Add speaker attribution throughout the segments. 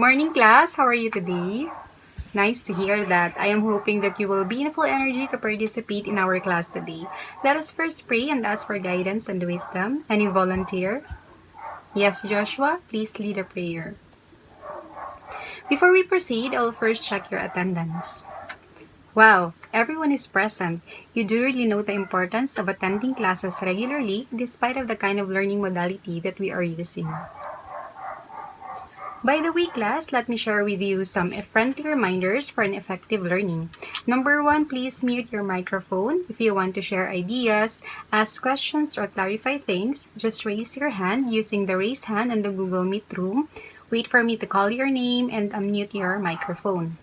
Speaker 1: morning, class. How are you today? Nice to hear that. I am hoping that you will be in full energy to participate in our class today. Let us first pray and ask for guidance and wisdom. Any volunteer? Yes, Joshua, please lead a prayer. Before we proceed, I'll first check your attendance. Wow, everyone is present. You do really know the importance of attending classes regularly despite of the kind of learning modality that we are using. By the way, class, let me share with you some friendly reminders for an effective learning. Number 1, please mute your microphone. If you want to share ideas, ask questions, or clarify things, just raise your hand using the raise hand in the Google Meet room. Wait for me to call your name and unmute your microphone.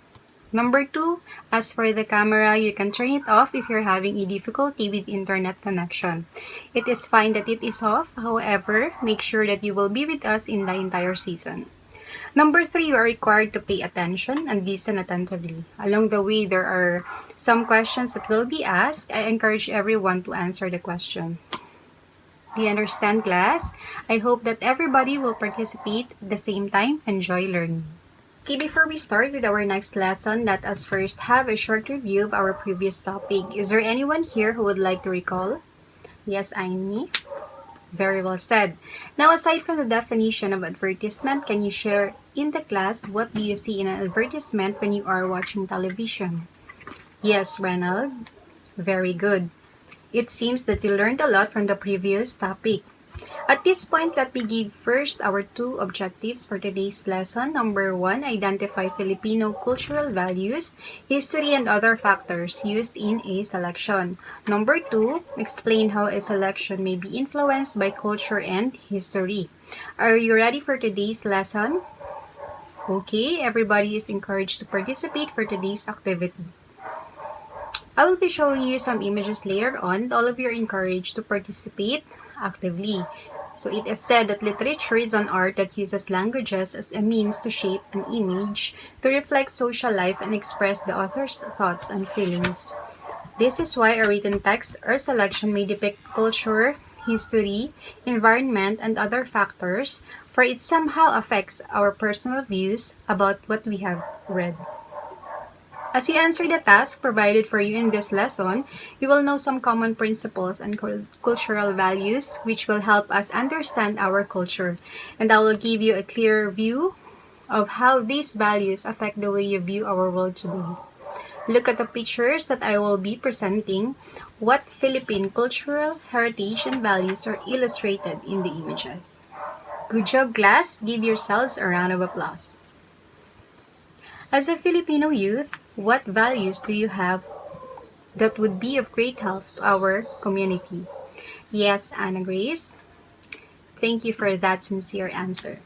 Speaker 1: Number 2, as for the camera, you can turn it off if you're having a difficulty with internet connection. It is fine that it is off, however, make sure that you will be with us in the entire season. Number 3, you are required to pay attention and listen attentively. Along the way, there are some questions that will be asked. I encourage everyone to answer the question. Do you understand, class? I hope that everybody will participate at the same time, enjoy learning. Okay, before we start with our next lesson, let us first have a short review of our previous topic. Is there anyone here who would like to recall? Yes, I'm me. Very well said. Now, aside from the definition of advertisement, can you share in the class what do you see in an advertisement when you are watching television? Yes, Renald. Very good. It seems that you learned a lot from the previous topic. At this point, let me give first our 2 objectives for today's lesson. Number 1, identify Filipino cultural values, history, and other factors used in a selection. Number 2, explain how a selection may be influenced by culture and history. Are you ready for today's lesson? Okay, everybody is encouraged to participate for today's activity. I will be showing you some images later on, and all of you are encouraged to participate actively. So it is said that literature is an art that uses languages as a means to shape an image, to reflect social life and express the author's thoughts and feelings. This is why a written text or selection may depict culture, history, environment, and other factors, for it somehow affects our personal views about what we have read. As you answer the task provided for you in this lesson, you will know some common principles and cultural values which will help us understand our culture. And I will give you a clearer view of how these values affect the way you view our world today. Look at the pictures that I will be presenting. What Philippine cultural heritage and values are illustrated in the images. Good job, class. Give yourselves a round of applause. As a Filipino youth, what values do you have that would be of great help to our community? Yes, Anna Grace. Thank you for that sincere answer.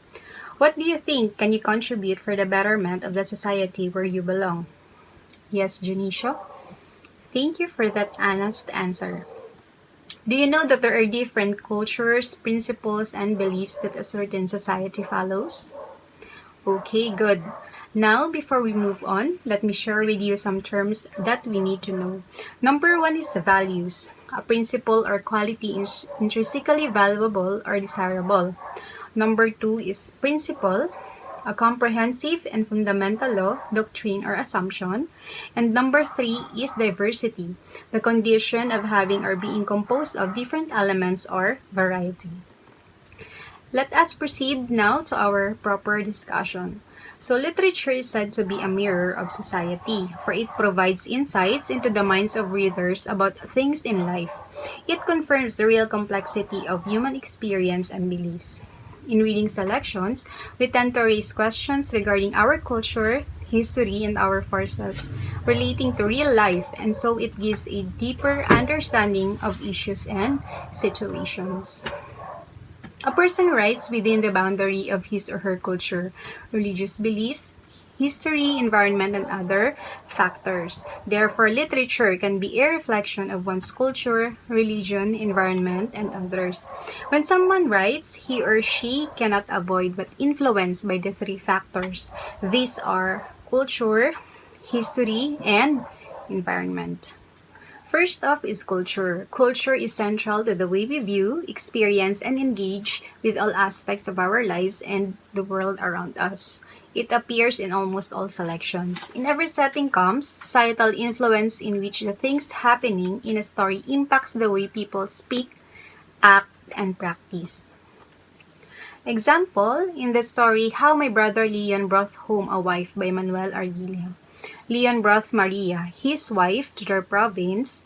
Speaker 1: What do you think can you contribute for the betterment of the society where you belong? Yes, Junicio. Thank you for that honest answer. Do you know that there are different cultures, principles, and beliefs that a certain society follows? Okay, good. Now, before we move on, let me share with you some terms that we need to know. Number 1 is values, a principle or quality intrinsically valuable or desirable. Number 2 is principle, a comprehensive and fundamental law, doctrine, or assumption. And number 3 is diversity, the condition of having or being composed of different elements or variety. Let us proceed now to our proper discussion. So literature is said to be a mirror of society, for it provides insights into the minds of readers about things in life. It confirms the real complexity of human experience and beliefs. In reading selections, we tend to raise questions regarding our culture, history, and our forces relating to real life, and so it gives a deeper understanding of issues and situations. A person writes within the boundary of his or her culture, religious beliefs, history, environment, and other factors. Therefore, literature can be a reflection of one's culture, religion, environment, and others. When someone writes, he or she cannot avoid but influenced by the 3 factors. These are culture, history, and environment. First off is culture. Culture is central to the way we view, experience, and engage with all aspects of our lives and the world around us. It appears in almost all selections. In every setting comes societal influence in which the things happening in a story impacts the way people speak, act, and practice. Example, in the story How My Brother Leon Brought Home a Wife by Manuel Arguilla. Leon brought Maria, his wife, to their province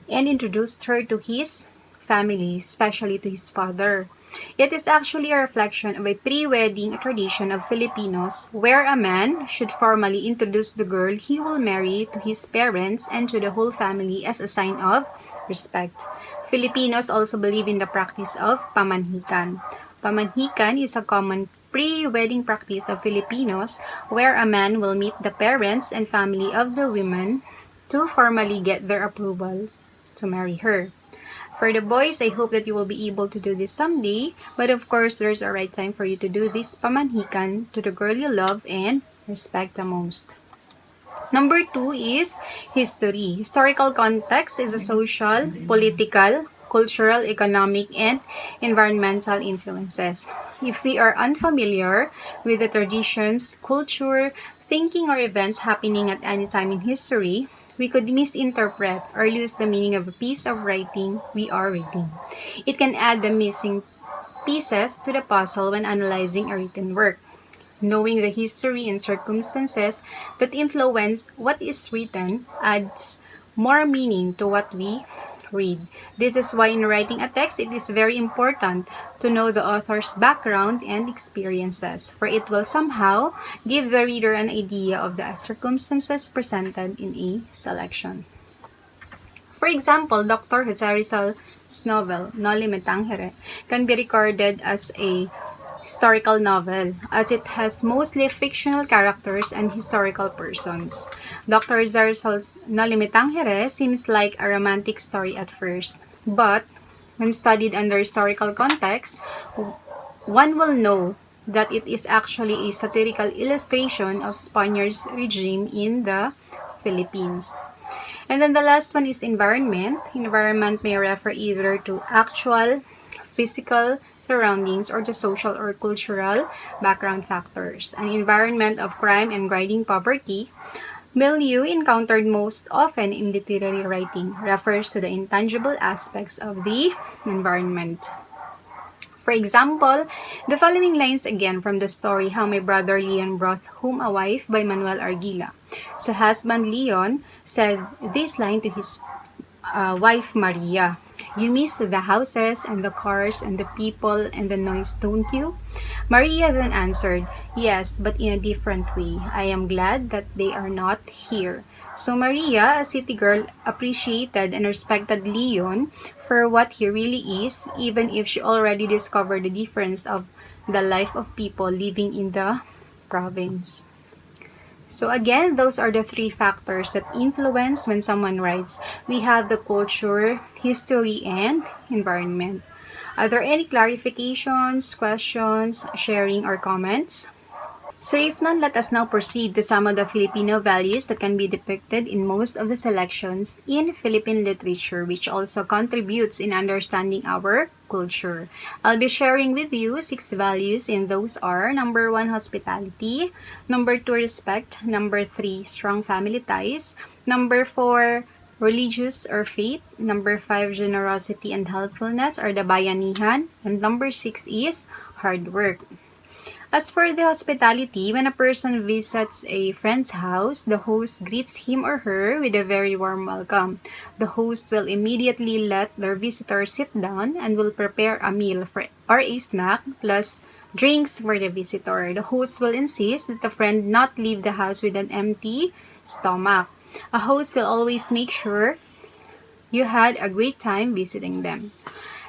Speaker 1: and introduced her to his family, especially to his father. It is actually a reflection of a pre-wedding tradition of Filipinos where a man should formally introduce the girl he will marry to his parents and to the whole family as a sign of respect. Filipinos also believe in the practice of pamanhikan. Pamanhikan is a common pre-wedding practice of Filipinos where a man will meet the parents and family of the woman to formally get their approval to marry her. For the boys, I hope that you will be able to do this someday, but of course, there's a right time for you to do this pamanhikan to the girl you love and respect the most. Number 2 is history. Historical context is a social, political, cultural, economic, and environmental influences. If we are unfamiliar with the traditions, culture, thinking, or events happening at any time in history, we could misinterpret or lose the meaning of a piece of writing we are reading. It can add the missing pieces to the puzzle when analyzing a written work. Knowing the history and circumstances that influence what is written adds more meaning to what we read. This is why in writing a text, it is very important to know the author's background and experiences, for it will somehow give the reader an idea of the circumstances presented in a selection. For example, Dr. Jose Rizal's novel, Noli Me Tangere, can be regarded as a historical novel, as it has mostly fictional characters and historical persons. Dr. Rizal's Noli Me Tangere seems like a romantic story at first, but when studied under historical context, one will know that it is actually a satirical illustration of Spaniards' regime in the Philippines. And then the last one is environment. Environment may refer either to actual physical surroundings or to social or cultural background factors. An environment of crime and grinding poverty, milieu encountered most often in literary writing, refers to the intangible aspects of the environment. For example, the following lines again from the story How My Brother Leon Brought Home a Wife by Manuel Arguilla. So husband Leon said this line to his wife Maria. You miss the houses and the cars and the people and the noise, don't you? Maria then answered, yes, but in a different way. I am glad that they are not here. So Maria, a city girl, appreciated and respected Leon for what he really is, even if she already discovered the difference of the life of people living in the province. So again, those are the three factors that influence when someone writes. We have the culture, history, and environment. Are there any clarifications, questions, sharing, or comments? So if none, let us now proceed to some of the Filipino values that can be depicted in most of the selections in Philippine literature, which also contributes in understanding our culture. I'll be sharing with you 6 values, and those are number 1, hospitality, number 2, respect, number 3, strong family ties, number 4, religious or faith, number 5, generosity and helpfulness or the bayanihan, and number 6 is hard work. As for the hospitality, when a person visits a friend's house, the host greets him or her with a very warm welcome. The host will immediately let their visitor sit down and will prepare a meal or a snack plus drinks for the visitor. The host will insist that the friend not leave the house with an empty stomach. A host will always make sure you had a great time visiting them.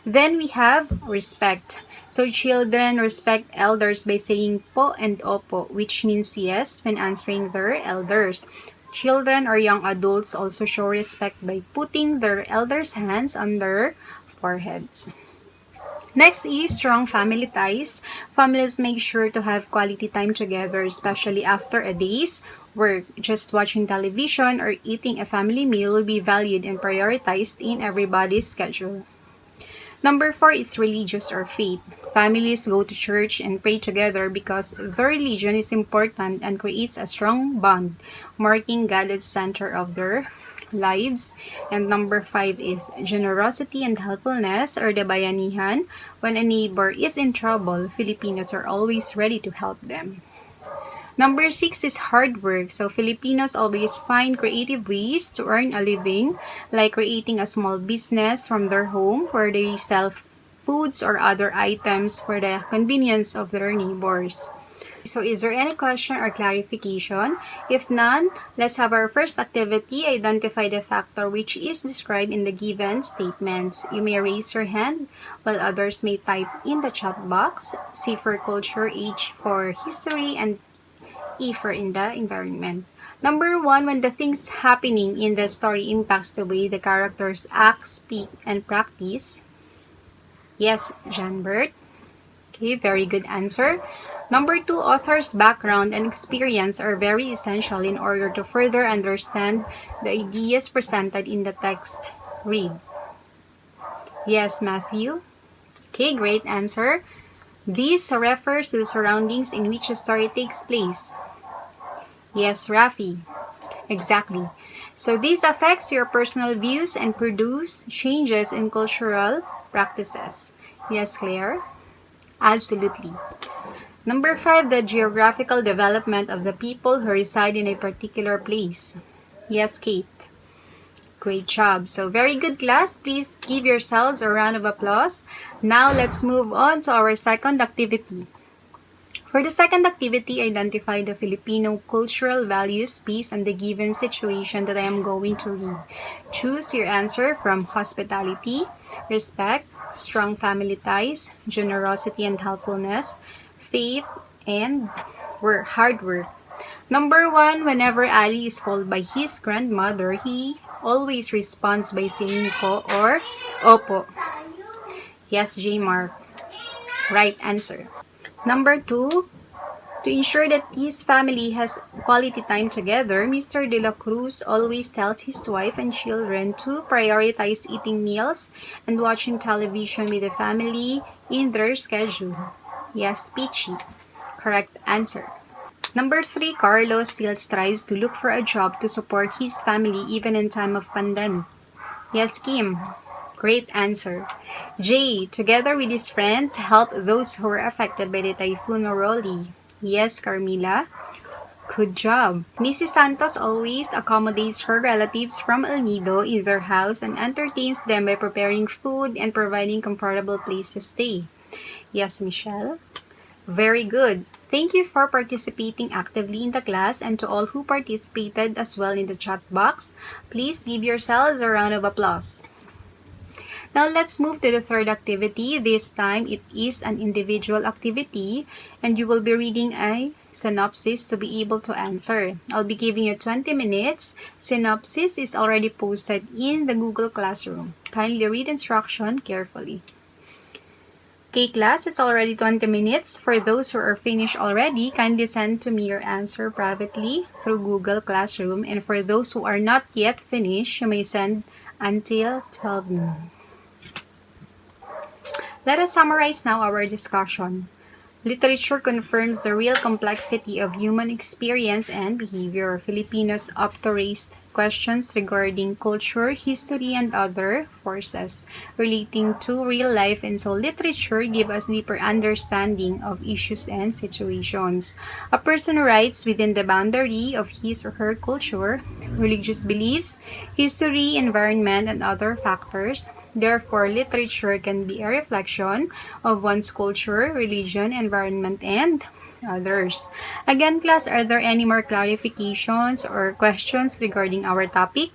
Speaker 1: Then we have respect. So children respect elders by saying po and opo, which means yes when answering their elders. Children or young adults also show respect by putting their elders' hands on their foreheads. Next is strong family ties. Families make sure to have quality time together, especially after a day's work. Just watching television or eating a family meal will be valued and prioritized in everybody's schedule. Number 4 is religious or faith. Families go to church and pray together because their religion is important and creates a strong bond, marking God as center of their lives. And number 5 is generosity and helpfulness or the bayanihan. When a neighbor is in trouble, Filipinos are always ready to help them. Number 6 is hard work. So Filipinos always find creative ways to earn a living, like creating a small business from their home where they sell foods or other items for the convenience of their neighbors. So is there any question or clarification? If none, let's have our first activity, identify the factor which is described in the given statements. You may raise your hand while others may type in the chat box. C for culture, H for history, and E for in the environment. Number 1, when the things happening in the story impacts the way the characters act, speak, and practice. Yes, Janbert. Okay, very good answer. Number 2, author's background and experience are very essential in order to further understand the ideas presented in the text. Read. Yes, Matthew. Okay, great answer. This refers to the surroundings in which a story takes place. Yes, Rafi. Exactly. So this affects your personal views and produce changes in cultural practices. Yes, Claire? Absolutely. Number 5, the geographical development of the people who reside in a particular place. Yes, Kate. Great job. So very good, class. Please give yourselves a round of applause. Now let's move on to our second activity. For the second activity, identify the Filipino cultural values based on the given situation that I am going to read. Choose your answer from hospitality, respect, strong family ties, generosity and helpfulness, faith, and hard work. Number 1, whenever Ali is called by his grandmother, he always responds by saying po or opo. Yes, J. Mark. Right answer. Number 2, to ensure that his family has quality time together, Mr. De La Cruz always tells his wife and children to prioritize eating meals and watching television with the family in their schedule. Yes, Peachy. Correct answer. Number 3, Carlos still strives to look for a job to support his family even in time of pandemic. Yes, Kim. Great answer. Jay, together with his friends, help those who were affected by the Typhoon Oroli. Yes, Carmila. Good job. Mrs. Santos always accommodates her relatives from El Nido in their house and entertains them by preparing food and providing comfortable place to stay. Yes, Michelle. Very good. Thank you for participating actively in the class, and to all who participated as well in the chat box, please give yourselves a round of applause. Now let's move to the third activity. This time it is an individual activity and you will be reading a synopsis to be able to answer. I'll be giving you 20 minutes. Synopsis is already posted in the Google Classroom. Kindly read instruction carefully. Okay, class, it's already 20 minutes. For those who are finished already, kindly send to me your answer privately through Google Classroom. And for those who are not yet finished, you may send until 12 noon. Let us summarize now our discussion. Literature confirms the real complexity of human experience and behavior. Filipinos opt to raise questions regarding culture, history, and other forces relating to real life, and so literature gives us deeper understanding of issues and situations. A person writes within the boundary of his or her culture, religious beliefs, history, environment, and other factors. Therefore, literature can be a reflection of one's culture, religion, environment, and others. Again, class, are there any more clarifications or questions regarding our topic?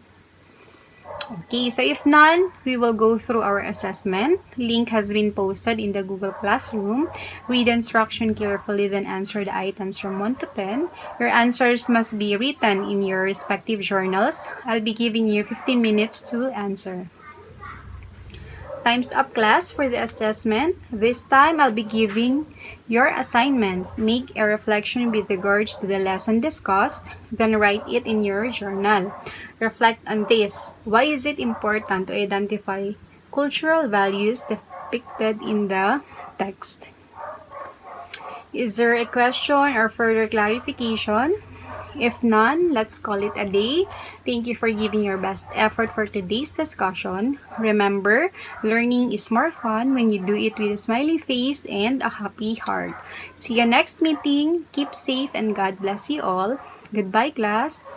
Speaker 1: Okay, so if none, we will go through our assessment. Link has been posted in the Google Classroom. Read instruction carefully, then answer the items from 1 to 10. Your answers must be written in your respective journals. I'll be giving you 15 minutes to answer. Time's up, class, for the assessment. This time, I'll be giving your assignment. Make a reflection with regards to the lesson discussed, then write it in your journal. Reflect on this. Why is it important to identify cultural values depicted in the text? Is there a question or further clarification? If none, let's call it a day. Thank you for giving your best effort for today's discussion. Remember, learning is more fun when you do it with a smiley face and a happy heart. See you next meeting. Keep safe and God bless you all. Goodbye, class.